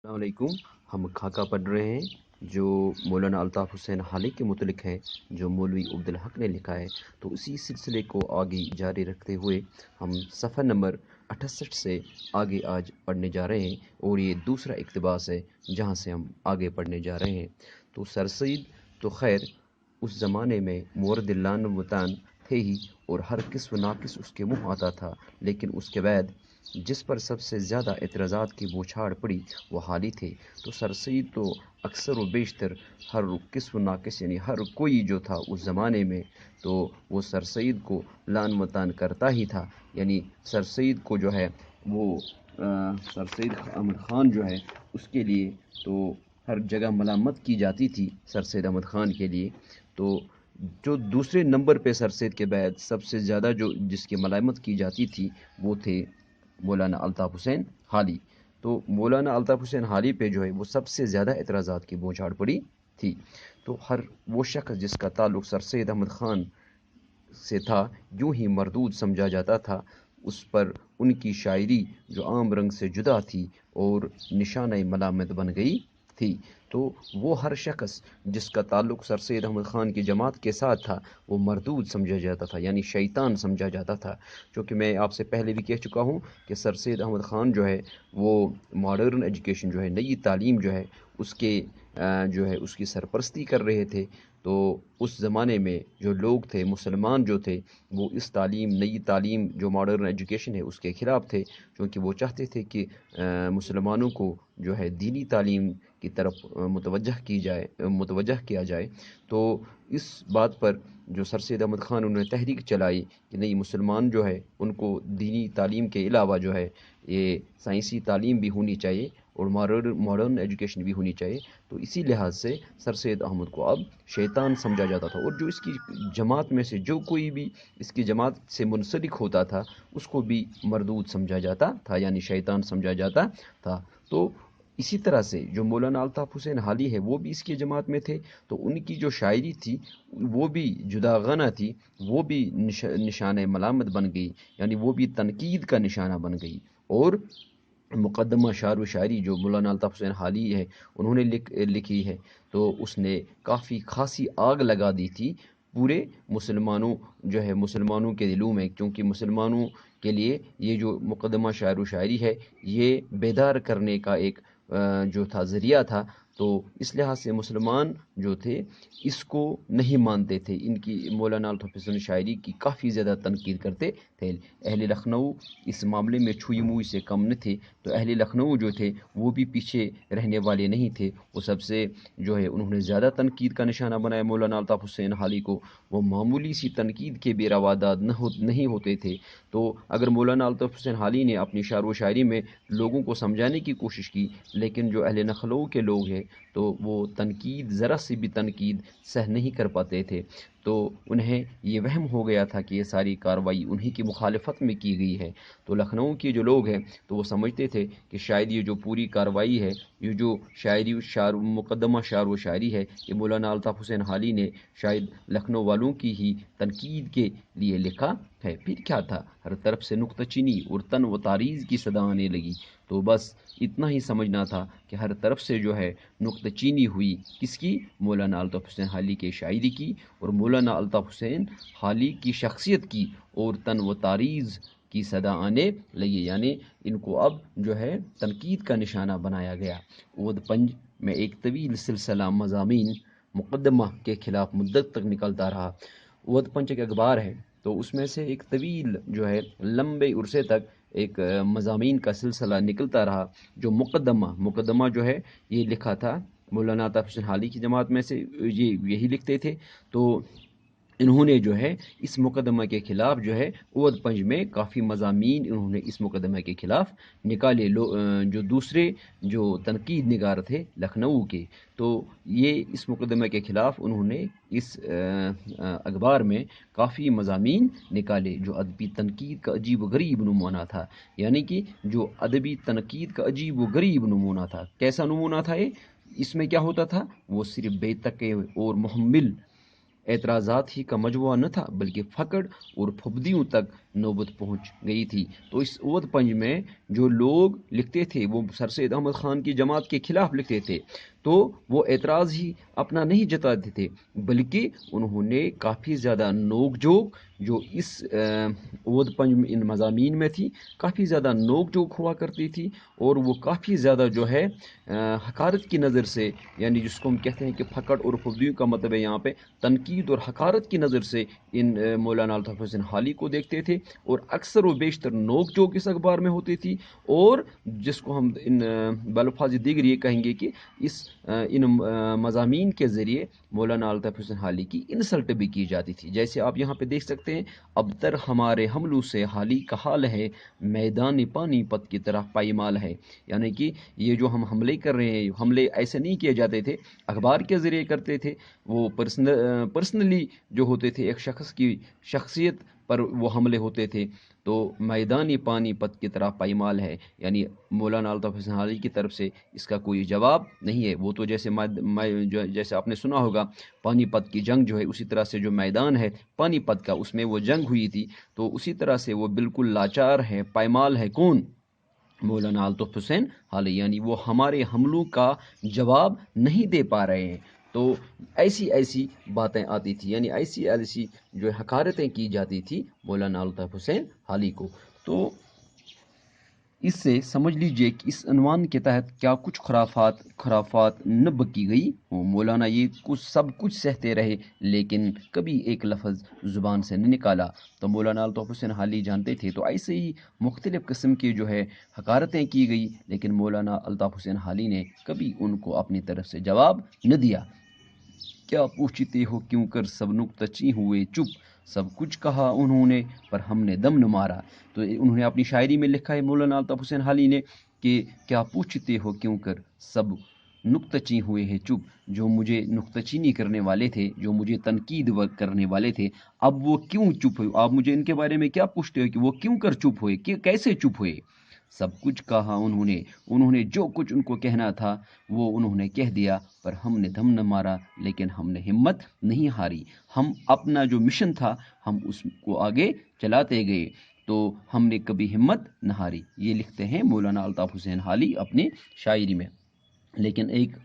अस्सलाम वालेकुम। हम खाका पढ़ रहे हैं जो मौलाना अल्ताफ़ हुसैन हाली के मुतलिक है, जो मौलवी अब्दुल हक ने लिखा है। तो उसी सिलसिले को आगे जारी रखते हुए हम सफ़र नंबर 68 से आगे आज पढ़ने जा रहे हैं, और ये दूसरा इक़्तिबास है जहाँ से हम आगे पढ़ने जा रहे हैं। तो सर सईद तो खैर उस ज़माने में मुवरदिल्लान वतान थे ही, और हर किस्म नाकिस उसके मुँह आता था। लेकिन उसके बाद जिस पर सबसे ज़्यादा एतराज़ात की बौछार पड़ी वो हाली थे। तो सर सईद तो अक्सर व बेशतर हर किस्म नाकिस यानी हर कोई जो था उस ज़माने में, तो वो सर सईद को लान मतान करता ही था। यानी सर सईद को जो है वो सर सईद अहमद ख़ान जो है उसके लिए तो हर जगह मलामत की जाती थी सर सैयद अहमद ख़ान के लिए। तो जो दूसरे नंबर पे सर सैयद के बाद सबसे ज़्यादा जो जिसकी मलामत की जाती थी वो थे मौलाना अल्ताफ़ हुसैन हाली। तो मौलाना अल्ताफ़ हुसैन हाली पे जो है वो सबसे ज़्यादा एतराज़ात की बौछार पड़ी थी। तो हर वो शख्स जिसका ताल्लुक़ सर सैयद अहमद ख़ान से था यूं ही मरदूद समझा जाता था। उस पर उनकी शायरी जो आम रंग से जुदा थी और निशान मलामत बन गई थी। तो वो हर शख्स जिसका ताल्लुक़ सर सैयद अहमद ख़ान की जमात के साथ था वो मरदूद समझा जाता था, यानी शैतान समझा जाता था। क्योंकि मैं आपसे पहले भी कह चुका हूँ कि सर सैयद अहमद ख़ान जो है वो मॉडर्न एजुकेशन जो है, नई तालीम जो है उसके जो है उसकी सरपरस्ती कर रहे थे। तो उस ज़माने में जो लोग थे, मुसलमान जो थे, वो इस तालीम, नई तालीम जो मॉडर्न एजुकेशन है उसके ख़िलाफ़ थे, क्योंकि वो चाहते थे कि मुसलमानों को जो है दीनी तालीम की तरफ मुतवज्जह किया जाए। तो इस बात पर जो सर सैयद अहमद ख़ान उन्होंने तहरीक चलाई कि नहीं, मुसलमान जो है उनको दीनी तालीम के अलावा जो है ये साइंसी तालीम भी होनी चाहिए और मॉडर्न एजुकेशन भी होनी चाहिए। तो इसी लिहाज से सर सैयद अहमद को अब शैतान समझा जाता था, और जो इसकी जमात में से जो कोई भी इसकी जमात से मुंसलिक होता था उसको भी मरदूद समझा जाता था, यानी शैतान समझा जाता था। तो इसी तरह से जो मौलाना अल्ताफ़ हुसैन हाली है वो भी इसकी जमात में थे। तो उनकी जो शायरी थी वो भी जुदागाना थी, वो भी निशान मलामत बन गई, यानी वो भी तनकीद का निशाना बन गई। और मुक़द्दमा शार व शायरी जो मौलाना अल्ताफ़ हुसैन हाली है उन्होंने लिखी है, तो उसने काफ़ी खासी आग लगा दी थी पूरे मुसलमानों जो है मुसलमानों के दिलों में। क्योंकि मुसलमानों के लिए ये जो मुक़द्दमा शार व शायरी है ये बेदार करने का एक जो था ज़रिया था। तो इस लिहाज से मुसलमान जो थे इसको नहीं मानते थे, इनकी मौलाना अल्ताफ़ हुसैन शायरी की काफ़ी ज़्यादा तनकीद करते थे। अहले लखनऊ इस मामले में छुई मुई से कम न थे। तो अहले लखनऊ जो थे वो भी पीछे रहने वाले नहीं थे, वो सबसे जो है उन्होंने ज़्यादा तनकीद का निशाना बनाया मौलाना अल्ताफ़ हुसैन हाली को। वो मामूली सी तनकीद के भी रवादार नहीं होते थे। तो अगर मौलाना अल्ताफ़ हुसैन हाली ने अपनी शार व शायरी में लोगों को समझाने की कोशिश की, लेकिन जो अहले लखनऊ के लोग हैं तो वो तनकीद, ज़रा सी भी तनकीद सह नहीं कर पाते थे। तो उन्हें ये वहम हो गया था कि ये सारी कार्रवाई उन्हीं की मुखालफत में की गई है। तो लखनऊ के जो लोग हैं तो वो समझते थे कि शायद ये जो पूरी कार्रवाई है, ये जो शायरी शार मुक़द्दमा शार व शायरी है, ये मौलाना अल्ताफ़ हुसैन हाली ने शायद लखनऊ वालों की ही तनकीद के लिए लिखा है। फिर क्या था, हर तरफ से नुक्ताचीनी और तन व तारीज़ की सदा आने लगी। तो बस इतना ही समझना था कि हर तरफ से जो है नुक्ताचीनी हुई, किसकी? मौलाना अल्ताफ़ हुसैन हाली के शायरी की, और मौलाना अल्ताफ़ हुसैन हाली की शख्सियत की, और तन व तारीज़ की सदा आने लगी, यानी इनको अब जो है तनकीद का निशाना बनाया गया। ओद पंज में एक तवील सिलसिला मज़ामीन मुक़द्दमा के ख़िलाफ़ मुद्दत तक निकलता रहा। ओद पंच एक अखबार है, तो उसमें से एक तवील जो है लंबे अरसे तक एक मज़ामीन का सिलसिला निकलता रहा। जो मुक़द्दमा जो है ये लिखा था मौलाना अल्ताफ़ हुसैन हाली की जमात में से, ये यही लिखते थे। तो इन्होंने जो है इस मुक़दमे के ख़िलाफ़ जो है ओवध पंज में काफ़ी मज़ामीन इन्होंने इस मुक़दमे के ख़िलाफ़ निकाले। जो दूसरे जो तनकीद निगार थे लखनऊ के, तो ये इस मुक़दमे के ख़िलाफ़ उन्होंने इस अखबार में काफ़ी मज़ामीन निकाले जो अदबी तनकीद का अजीब व गरीब नमूना था। यानी कि जो अदबी तनकीद का अजीब व गरीब नमूना था। कैसा नमूना था ये? इसमें क्या होता था? वो सिर्फ़ बेतके और मुहम्मिल एतराज़ात ही का मजमुआ न था, बल्कि फ़कड़ और फुबदियों तक नौबत पहुँच गई थी। तो इस ओवद पंज में जो लोग लिखते थे वो सर सैयद अहमद ख़ान की जमात के खिलाफ लिखते थे, तो वो एतराज़ ही अपना नहीं जताते थे, बल्कि उन्होंने काफ़ी ज़्यादा नोक झोंक जो इस ओवद पंज में इन मज़ामीन में थी, काफ़ी ज़्यादा नोक झोंक हुआ करती थी, और वो काफ़ी ज़्यादा जो है हकारत की नज़र से, यानी जिसको हम कहते हैं कि फ़कड़ और फुबदियों का मतलब है यहाँ पे तनकीद और हकारत की नज़र से इन मौलाना अल्ताफ़ हुसैन हाली को देखते थे, और अक्सर व बेशतर नोक झोंक इस अखबार में होती थी, और जिसको हम इन बलफाज दीगर ये कहेंगे कि इन मज़ामीन के ज़रिए मौलाना अल्ताफ़ हुसैन हाली की इंसल्ट भी की जाती थी। जैसे आप यहाँ पे देख सकते हैं, अब तर हमारे हमलों से हाली का हाल है, मैदान पानीपत की तरह पाईमाल है। यानी कि ये जो हम हमले कर रहे हैं, हमले ऐसे नहीं किए जाते थे, अखबार के ज़रिए करते थे, वो पर्सनली जो होते थे, एक शख्स की शख्सियत पर वो हमले होते थे। तो मैदानी पानीपत की तरह पाईमाल है, यानी मौलाना अल्ताफ़ हुसैन हाली की तरफ से इसका कोई जवाब नहीं है। वो तो जैसे आपने सुना होगा, पानीपत की जंग जो है, उसी तरह से जो मैदान है पानीपत का, उसमें वो जंग हुई थी, तो उसी तरह से वो बिल्कुल लाचार है, पायमाल है। कौन? मौलाना अल्ताफ़ हुसैन हाली, यानी वो हमारे हमलों का जवाब नहीं दे पा रहे हैं। तो ऐसी ऐसी बातें आती थी, यानी ऐसी ऐसी जो हकारतें की जाती थी मौलाना अल्ताफ़ हुसैन हाली को। तो इससे समझ लीजिए कि इस अनवान के तहत क्या कुछ खुराफात नब की गई हो। मौलाना ये सब कुछ सहते रहे, लेकिन कभी एक लफ्ज़ ज़ुबान से नहीं निकाला। तो मौलाना अल्ताफ़ हुसैन हाली जानते थे, तो ऐसे ही मुख्तलिफ़ किस्म की जो है हकारतें की गई, लेकिन मौलाना अल्ताफ़ हुसैन हाली ने कभी उनको अपनी तरफ से जवाब न दिया। क्या पूछते हो क्यों कर सब नुक्तची हुए चुप, सब कुछ कहा उन्होंने पर हमने दम न मारा। तो उन्होंने अपनी शायरी में लिखा है मौलाना अल्ताफ़ हुसैन हाली ने कि क्या पूछते हो क्यों कर सब नुक्तची हुए हैं चुप, जो मुझे नुक्तचीनी करने वाले थे, जो मुझे तनकीद करने वाले थे, अब वो क्यों चुप हुए? आप मुझे इनके बारे में क्या पूछते हो कि वो क्यों कर चुप हुए, कि कैसे चुप हुए? सब कुछ कहा उन्होंने जो कुछ उनको कहना था वो उन्होंने कह दिया, पर हमने दम न मारा, लेकिन हमने हिम्मत नहीं हारी। हम अपना जो मिशन था हम उसको आगे चलाते गए, तो हमने कभी हिम्मत न हारी। ये लिखते हैं मौलाना अल्ताफ़ हुसैन हाली अपनी शायरी में। लेकिन एक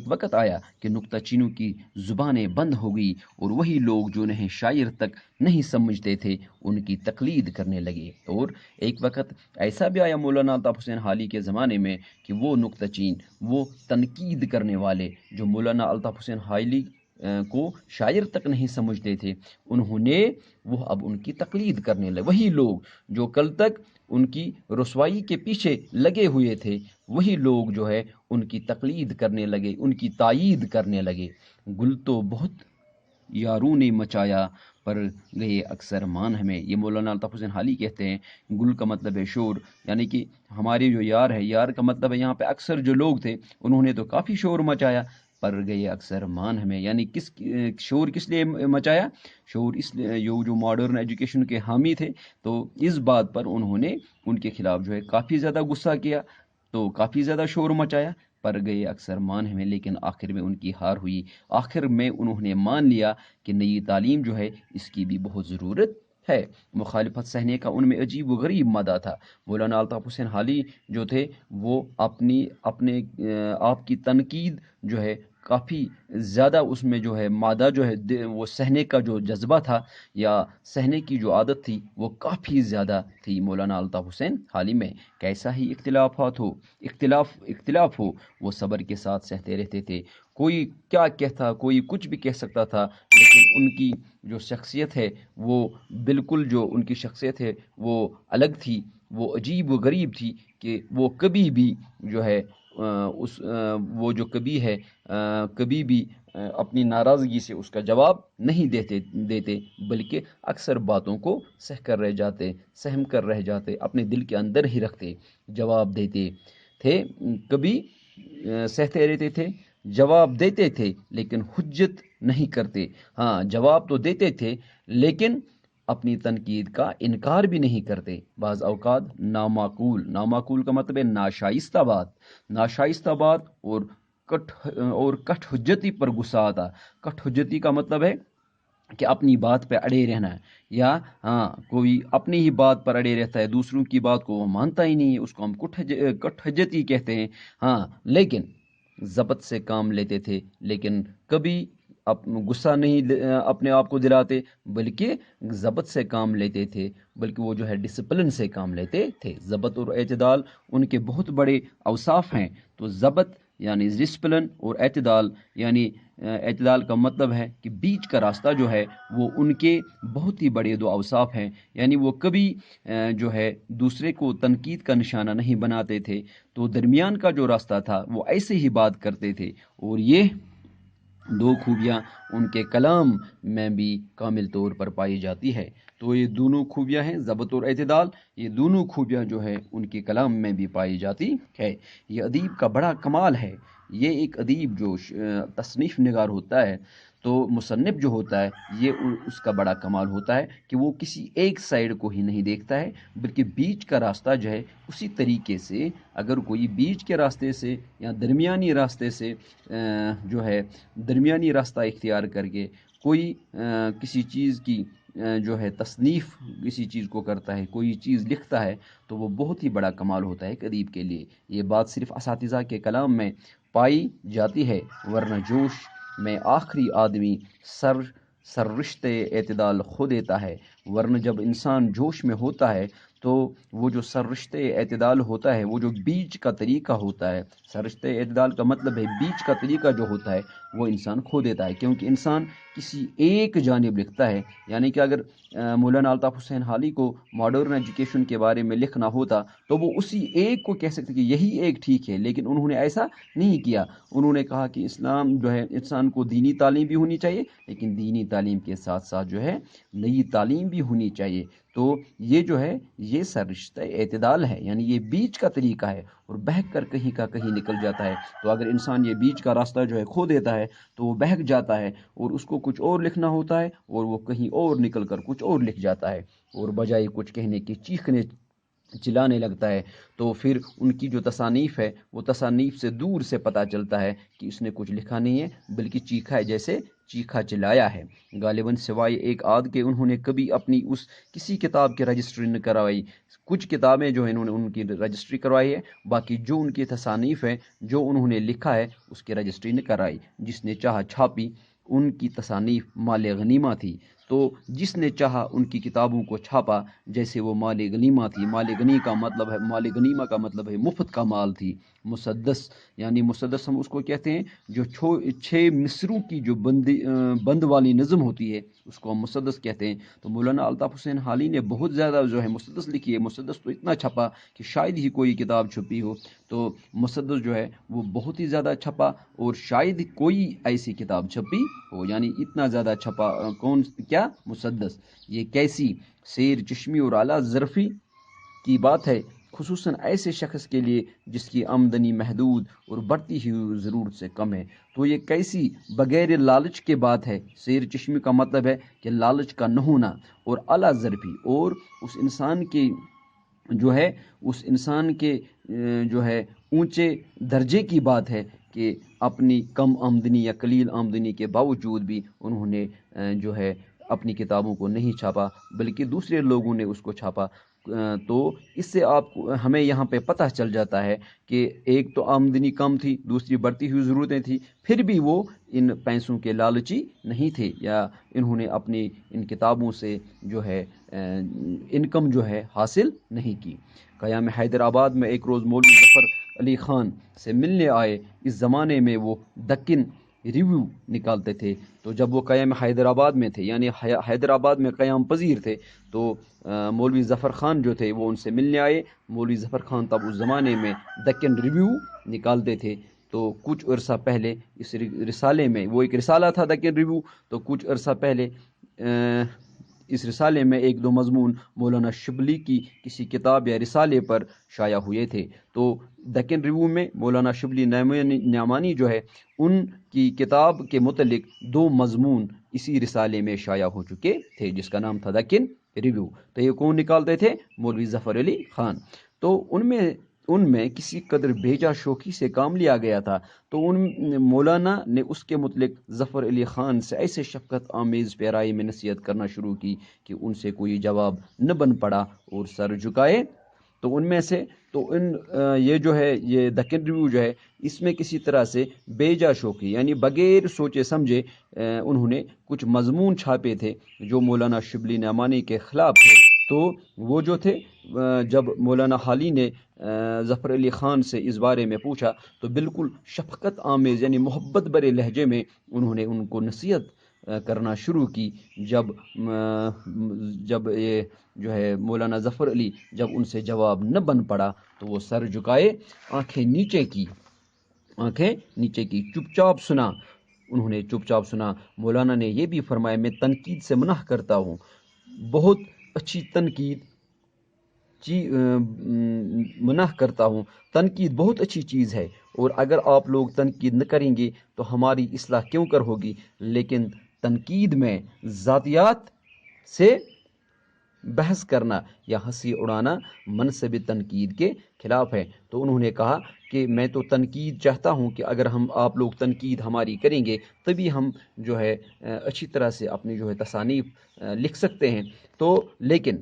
वक़्त आया कि नुक्ताचीनों की ज़ुबानें बंद हो गई, और वही लोग जो उन्हें शायर तक नहीं समझते थे उनकी तक़लीद करने लगे। और एक वक़्त ऐसा भी आया मौलाना अल्ताफ़ हुसैन हाली के ज़माने में कि वो नुक्ताचीन, वो तनकीद करने वाले जो मौलाना अल्ताफ़ हुसैन हाली को शायर तक नहीं समझते थे, वो अब उनकी तक़लीद करने लगे। वही लोग जो कल तक उनकी रुसवाई के पीछे लगे हुए थे, वही लोग जो है उनकी तक़लीद करने लगे, उनकी तायीद करने लगे। गुल तो बहुत यारों ने मचाया, पर गए अक्सर मान हमें। ये मौलाना अल्ताफ़ हुसैन हाली कहते हैं। गुल का मतलब है शोर, यानी कि हमारे जो यार है, यार का मतलब है यहाँ पे अक्सर जो लोग थे उन्होंने तो काफ़ी शोर मचाया, पर गए अक्सर मान हमें। यानी शोर किस लिए मचाया? शोर इसलिए, जो मॉडर्न एजुकेशन के हामी थे, तो इस बात पर उन्होंने उनके खिलाफ जो है काफ़ी ज़्यादा गुस्सा किया, तो काफ़ी ज़्यादा शोर मचाया, पर गए अक्सर मान हमें, लेकिन आखिर में उनकी हार हुई। आखिर में उन्होंने मान लिया कि नई तालीम जो है इसकी भी बहुत ज़रूरत है। मुखालिफत सहने का उनमें अजीब व गरीब मादा था। मौलाना अल्ताफ़ हुसैन हाली जो थे वो अपने आप की तनकीद जो है काफ़ी ज़्यादा, उसमें जो है मादा जो है वो सहने का जो जज्बा था या सहने की जो आदत थी वो काफ़ी ज़्यादा थी मौलाना अल्ताफ़ हुसैन हाली में। कैसा ही इख्तिलाफ हो, वो सब्र के साथ सहते रहते थे। कोई क्या कहता, कोई कुछ भी कह सकता था, लेकिन उनकी जो शख्सियत है वो बिल्कुल, जो उनकी शख्सियत है वो अलग थी, वो अजीब व गरीब थी कि वो कभी भी जो है वो जो कभी भी अपनी नाराज़गी से उसका जवाब नहीं देते, बल्कि अक्सर बातों को सहम कर रह जाते, अपने दिल के अंदर ही रखते, जवाब देते थे। कभी सहते रहते थे, जवाब देते थे, लेकिन हुज्जत नहीं करते। हाँ, जवाब तो देते थे, लेकिन अपनी तनकीद का इनकार भी नहीं करते। बाज़ औक़ात नामाकूल का मतलब है नाशाइस्ता बात और कट हुज्जती पर गुस्सा आता। कट हुज्जती का मतलब है कि अपनी बात पे अड़े रहना है, या हाँ कोई अपनी ही बात पर अड़े रहता है, दूसरों की बात को वो मानता ही नहीं है, उसको हम कट हुज्जती कहते हैं। हाँ, लेकिन ज़ब्त से काम लेते थे, लेकिन कभी गुस्सा नहीं अपने आप को दिलाते, बल्कि ज़ब्त से काम लेते थे, बल्कि वो जो है डिसिप्लिन से काम लेते थे। ज़ब्त और एतदाल उनके बहुत बड़े अवसाफ हैं। तो ज़ब्त यानी डिसिप्लिन, और एतदाल यानी एतदाल का मतलब है कि बीच का रास्ता जो है, वो उनके बहुत ही बड़े दो अवसाफ हैं। यानी वो कभी जो है दूसरे को तनकीद का निशाना नहीं बनाते थे, तो दरमियान का जो रास्ता था वो ऐसे ही बात करते थे। और ये दो खूबियाँ उनके कलाम में भी कामिल तौर पर पाई जाती है। तो ये दोनों खूबियाँ हैं, ज़ब्त और एतदाल, ये दोनों खूबियाँ जो है उनके कलाम में भी पाई जाती है। ये अदीब का बड़ा कमाल है। ये एक अदीब जो तसनीफ़ निगार होता है, तो मुसन्निफ जो होता है, ये उसका बड़ा कमाल होता है कि वो किसी एक साइड को ही नहीं देखता है, बल्कि बीच का रास्ता जो है उसी तरीके से, अगर कोई बीच के रास्ते से या दरमियानी रास्ते से जो है दरमियानी रास्ता इख्तियार करके कोई किसी चीज़ की जो है तसनीफ़ किसी चीज़ को करता है, कोई चीज़ लिखता है, तो वो बहुत ही बड़ा कमाल होता है एक अदीब के लिए। ये बात सिर्फ़ असातिज़ा के कलाम में पाई जाती है, वरना जोश में आखिरी आदमी सररिश्ते एतदाल खो देता है। वरना जब इंसान जोश में होता है, तो वो जो सररिश्ते एतदाल होता है, वो जो बीच का तरीका होता है, सररिश्ते एतदाल का मतलब है बीच का तरीका जो होता है, वो इंसान खो देता है। क्योंकि इंसान किसी एक जानिब लिखता है। यानी कि अगर मौलाना अल्ताफ़ हुसैन हाली को मॉडर्न एजुकेशन के बारे में लिखना होता, तो वो उसी एक को कह सकते कि यही एक ठीक है, लेकिन उन्होंने ऐसा नहीं किया। उन्होंने कहा कि इस्लाम जो है, इंसान को दीनी तालीम भी होनी चाहिए, लेकिन दीनी तालीम के साथ साथ जो है नई तालीम भी होनी चाहिए। तो ये जो है ये सररिश्ता एतदाल है, यानी ये बीच का तरीका है, और बहक कर कहीं का कहीं निकल जाता है। तो अगर इंसान ये बीच का रास्ता जो है खो देता है, तो वो बहक जाता है, और उसको कुछ और लिखना होता है, और वो कहीं और निकल कर कुछ और लिख जाता है, और बजाय कुछ कहने की चीखने चिल्लाने लगता है। तो फिर उनकी जो तसानीफ़ है, वो तसानीफ़ से दूर से पता चलता है कि इसने कुछ लिखा नहीं है, बल्कि चीखा है, जैसे चीखा चिल्लाया है। गालिबन सिवाय एक आध के उन्होंने कभी अपनी उस किसी किताब की रजिस्ट्री न करवाई। कुछ किताबें जो है इन्होंने उनकी रजिस्ट्री करवाई है, बाकी जो उनकी तसानीफ़ है, जो उन्होंने लिखा है, उसकी रजिस्ट्री न कराई। जिसने चाहा छापी, उनकी तसानीफ़ माल गनीमा थी, तो जिसने चाहा उनकी किताबों को छापा, जैसे वो माल गनीमा थी। माल गनी का मतलब है, माल गनीमा का मतलब है मुफ्त का माल थी। मुसद्दस, यानी मुसद्दस हम उसको कहते हैं जो 6 मिसरों की जो बंद वाली नज़म होती है, उसको हम मुसद्दस कहते हैं। तो मौलाना अल्ताफ़ हुसैन हाली ने बहुत ज़्यादा जो है मुसद्दस लिखी है। मुसद्दस तो इतना छपा कि शायद ही कोई किताब छपी हो। तो मुसद्दस जो है वो बहुत ही ज़्यादा छपा, और शायद कोई ऐसी किताब छपी हो, यानी इतना ज़्यादा छपा। कौन क्या मुसद्दस, ये कैसी सैर चश्मी और आला ज़रफ़ी की बात है, खुसूसन ऐसे शख्स के लिए जिसकी आमदनी महदूद और बढ़ती हुई ज़रूरत से कम है। तो ये कैसी बगैर लालच के बात है। सैर चश्मी का मतलब है कि लालच का न होना, और आला ज़रफ़ी, और उस इंसान के जो है उस इंसान के जो है ऊंचे दर्जे की बात है कि अपनी कम आमदनी या कलील आमदनी के बावजूद भी उन्होंने जो है अपनी किताबों को नहीं छापा, बल्कि दूसरे लोगों ने उसको छापा। तो इससे आप हमें यहाँ पे पता चल जाता है कि एक तो आमदनी कम थी, दूसरी बढ़ती हुई ज़रूरतें थी, फिर भी वो इन पैसों के लालची नहीं थे, या इन्होंने अपनी इन किताबों से जो है इनकम जो है हासिल नहीं की। क़याम हैदराबाद में एक रोज़ मौलवी ज़फ़र अली ख़ान से मिलने आए। इस ज़माने में वो दक्कन रिव्यू निकालते थे। तो जब वो क़याम हैदराबाद में थे, यानी हैदराबाद में क़याम पज़ीर थे, तो मौलवी ज़फ़र ख़ान जो थे वो उनसे मिलने आए। मौलवी ज़फ़र ख़ान तब उस ज़माने में दक्कन रिव्यू निकालते थे। तो कुछ अरसा पहले इस रिसाले में, वो एक रिसाला था दक्कन रिव्यू, तो कुछ अरसा पहले इस रिसाले में एक दो मज़मून मौलाना शिबली की किसी किताब या रिसाले पर शाया हुए थे। तो दक्कन रिव्यू में मौलाना शिबली न्यामानी जो है, उनकी किताब के मुतल्लिक 2 मज़मून इसी रिसाले में शाया हो चुके थे, जिसका नाम था दक्कन रिव्यू। तो ये कौन निकालते थे? मौलवी ज़फ़र अली ख़ान। तो उनमें میں کسی قدر بیجا شوخی سے کام لیا گیا تھا، تو ان مولانا نے اس کے متعلق ظفر علی خان سے ایسے شفقت آمیز پیرائی میں نصیحت کرنا شروع کی کہ ان سے کوئی جواب نہ بن پڑا اور سر جھکائے۔ تو ان میں سے یہ جو ہے یہ دکن ریویو جو ہے، اس میں کسی طرح سے بیجا شوخی یعنی بغیر سوچے سمجھے انہوں نے کچھ مضمون چھاپے تھے جو مولانا شبلی نعمانی کے خلاف تھے۔ تو وہ جو تھے، جب مولانا حالی نے ظفر علی خان سے اس بارے میں پوچھا تو بالکل شفقت آمیز یعنی محبت برے لہجے میں انہوں نے ان کو نصیحت کرنا شروع کی۔ جب یہ جو ہے مولانا ظفر علی جب ان سے جواب نہ بن پڑا تو وہ سر جھکائے، آنکھیں نیچے کی چپ چاپ سنا۔ انہوں نے چپ چاپ سنا۔ مولانا نے یہ بھی فرمایا، میں تنقید سے منع کرتا ہوں، بہت اچھی تنقید منع کرتا ہوں، تنقید بہت اچھی چیز ہے، اور اگر آپ لوگ تنقید نہ کریں گے تو ہماری اصلاح کیوں کر ہوگی، لیکن تنقید میں ذاتیات سے بحث کرنا یا ہنسی اڑانا منصب تنقید کے خلاف ہے۔ تو انہوں نے کہا کہ میں تو تنقید چاہتا ہوں کہ اگر آپ لوگ تنقید ہماری کریں گے تبھی ہم جو ہے اچھی طرح سے اپنی جو ہے تصانیف لکھ سکتے ہیں۔ تو لیکن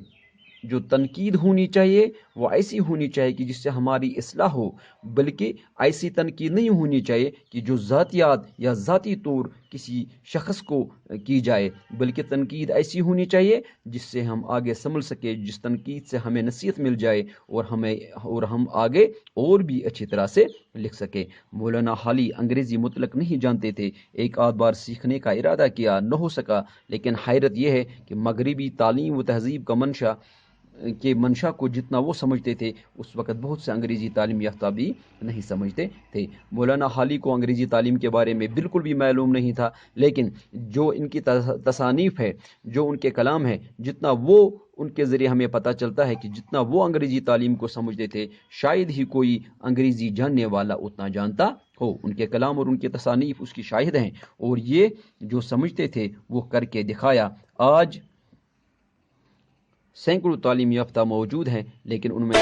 جو تنقید ہونی چاہیے وہ ایسی ہونی چاہیے کہ جس سے ہماری اصلاح ہو، بلکہ ایسی تنقید نہیں ہونی چاہیے کہ جو ذاتیات یا ذاتی طور کسی شخص کو کی جائے، بلکہ تنقید ایسی ہونی چاہیے جس سے ہم آگے سنبھل سکے، جس تنقید سے ہمیں نصیحت مل جائے اور ہم آگے اور بھی اچھی طرح سے لکھ سکے۔ مولانا حالی انگریزی مطلق نہیں جانتے تھے، ایک آدھ بار سیکھنے کا ارادہ کیا، نہ ہو سکا، لیکن حیرت یہ ہے کہ مغربی تعلیم و تہذیب کا منشا کو جتنا وہ سمجھتے تھے اس وقت بہت سے انگریزی تعلیم یافتہ بھی نہیں سمجھتے تھے۔ مولانا حالی کو انگریزی تعلیم کے بارے میں بالکل بھی معلوم نہیں تھا، لیکن جو ان کی تصانیف ہے، جو ان کے کلام ہے، جتنا وہ ان کے ذریعے ہمیں پتہ چلتا ہے کہ جتنا وہ انگریزی تعلیم کو سمجھتے تھے شاید ہی کوئی انگریزی جاننے والا اتنا جانتا ہو۔ ان کے کلام اور ان کے تصانیف اس کی شاہد ہیں، اور یہ جو سمجھتے تھے وہ کر کے دکھایا۔ آج سینکڑوں تعلیم یافتہ موجود ہیں، لیکن ان میں